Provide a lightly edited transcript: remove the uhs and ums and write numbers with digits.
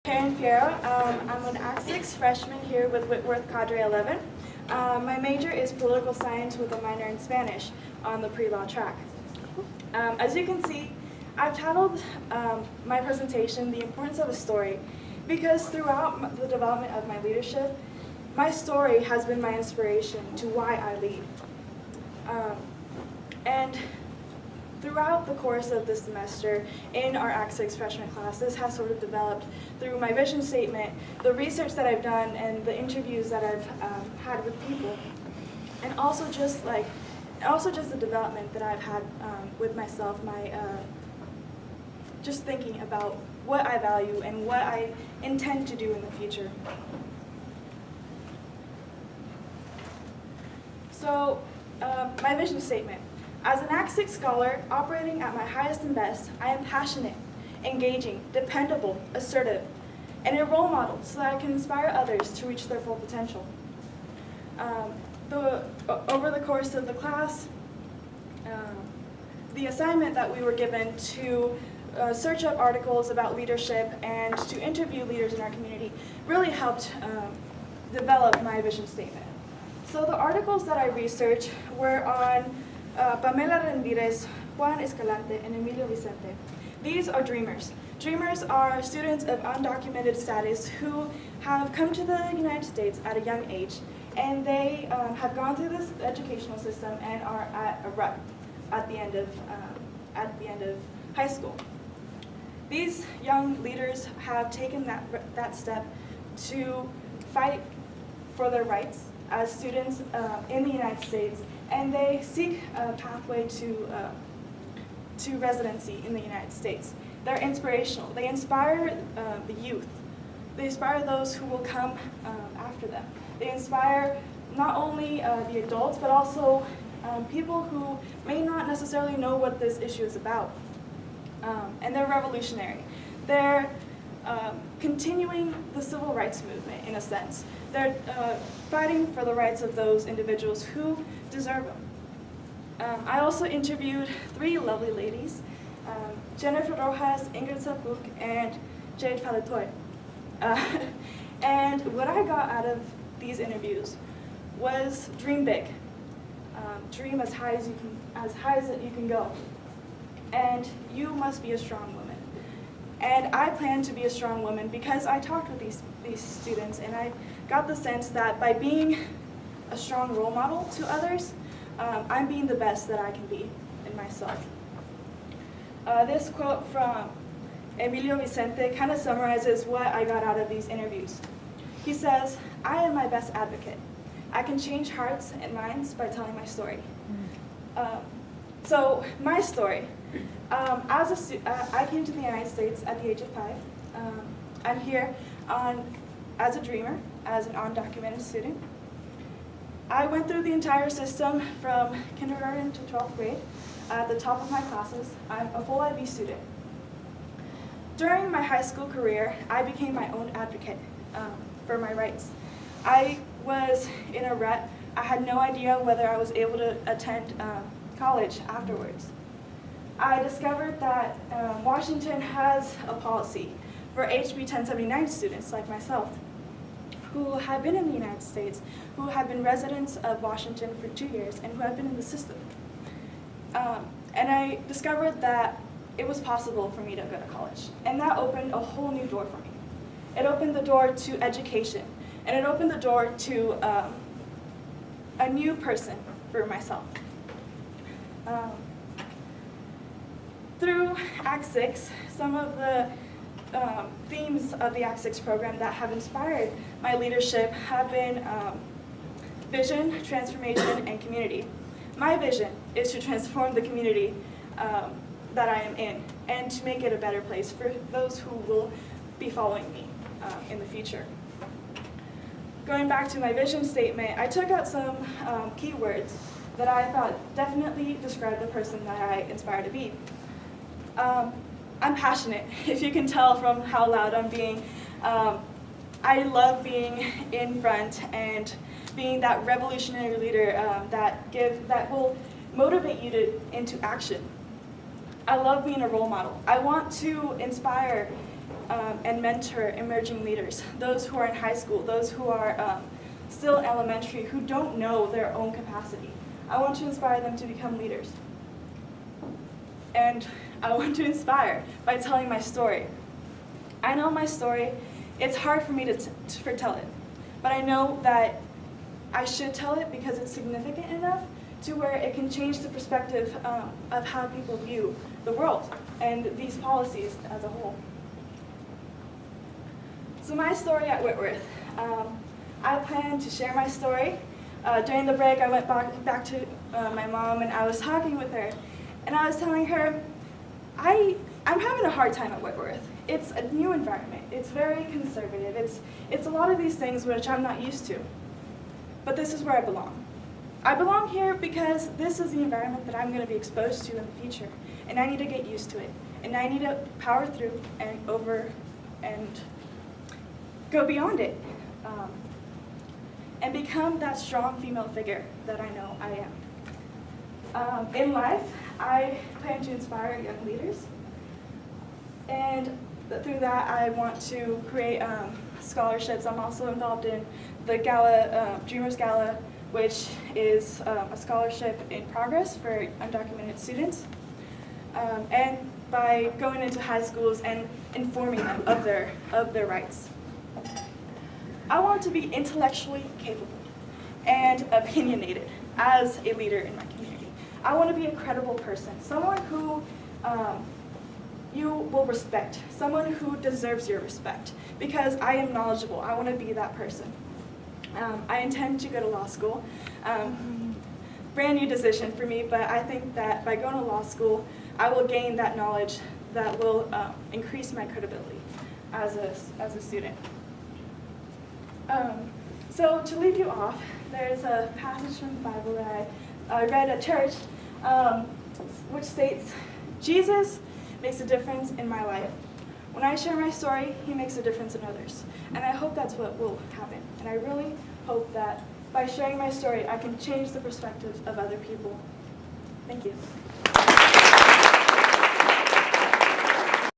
Karen Fiero. I'm an Act 6 freshman here with Whitworth Cadre 11. My major is political science with a minor in Spanish on the pre-law track. As you can see, I've titled my presentation "The Importance of a Story" because throughout the development of my leadership, my story has been my inspiration to why I lead. And throughout the course of this semester in our Act 6 freshman class, this has sort of developed through my vision statement, the research that I've done, and the interviews that I've had with people, and also just the development that I've had with myself, just thinking about what I value and what I intend to do in the future. So, my vision statement. As an Act 6 scholar, operating at my highest and best, I am passionate, engaging, dependable, assertive, and a role model so that I can inspire others to reach their full potential. Over the course of the class, the assignment that we were given to search up articles about leadership and to interview leaders in our community really helped develop my vision statement. So the articles that I researched were on Pamela Rendires, Juan Escalante, and Emilio Vicente. These are dreamers. Dreamers are students of undocumented status who have come to the United States at a young age, and they have gone through this educational system and are at a rut at the end of high school. These young leaders have taken that step to fight for their rights as students in the United States, and they seek a pathway to residency in the United States. They're inspirational. They inspire the youth. They inspire those who will come after them. They inspire not only the adults, but also people who may not necessarily know what this issue is about. And they're revolutionary. They're continuing the civil rights movement in a sense. They're fighting for the rights of those individuals who deserve them. I also interviewed 3 lovely ladies, Jennifer Rojas, Ingrid Sapuk, and Jade Faletoy. And what I got out of these interviews was dream big. Dream as high as you can go. And you must be a strong woman. And I plan to be a strong woman because I talked with these students, and I got the sense that by being a strong role model to others, I'm being the best that I can be in myself. This quote from Emilio Vicente kind of summarizes what I got out of these interviews. He says, "I am my best advocate. I can change hearts and minds by telling my story." So my story. I came to the United States at the age of 5. I'm here as a dreamer, as an undocumented student. I went through the entire system from kindergarten to 12th grade at the top of my classes. I'm a full IB student. During my high school career, I became my own advocate for my rights. I was in a rut. I had no idea whether I was able to attend college afterwards. I discovered that Washington has a policy for HB 1079 students like myself who have been in the United States, who have been residents of Washington for 2 years, and who have been in the system. And I discovered that it was possible for me to go to college, and that opened a whole new door for me. It opened the door to education, and it opened the door to a new person for myself. Through Act 6, some of the themes of the Act 6 program that have inspired my leadership have been vision, transformation, and community. My vision is to transform the community that I am in and to make it a better place for those who will be following me in the future. Going back to my vision statement, I took out some keywords that I thought definitely described the person that I aspire to be. I'm passionate, if you can tell from how loud I'm being. I love being in front and being that revolutionary leader that will motivate you into action. I love being a role model. I want to inspire and mentor emerging leaders, those who are in high school, those who are still in elementary, who don't know their own capacity. I want to inspire them to become leaders. And I want to inspire by telling my story. I know my story, it's hard for me to foretell it, but I know that I should tell it because it's significant enough to where it can change the perspective of how people view the world and these policies as a whole. So my story at Whitworth. I plan to share my story. During the break, I went back to my mom and I was talking with her. And I was telling her, I'm having a hard time at Whitworth. It's a new environment. It's very conservative. It's a lot of these things which I'm not used to. But this is where I belong. I belong here because this is the environment that I'm going to be exposed to in the future. And I need to get used to it. And I need to power through and go beyond it. And become that strong female figure that I know I am. In life, I plan to inspire young leaders. And through that, I want to create scholarships. I'm also involved in the Gala, Dreamers Gala, which is a scholarship in progress for undocumented students. And by going into high schools and informing them of their rights. I want to be intellectually capable and opinionated as a leader in my community. I want to be a credible person, someone who you will respect, someone who deserves your respect, because I am knowledgeable. I want to be that person. I intend to go to law school. Brand new decision for me, but I think that by going to law school, I will gain that knowledge that will increase my credibility as a student. So to leave you off, there's a passage from the Bible that I read at church, which states, Jesus makes a difference in my life. When I share my story, he makes a difference in others. And I hope that's what will happen. And I really hope that by sharing my story, I can change the perspectives of other people. Thank you.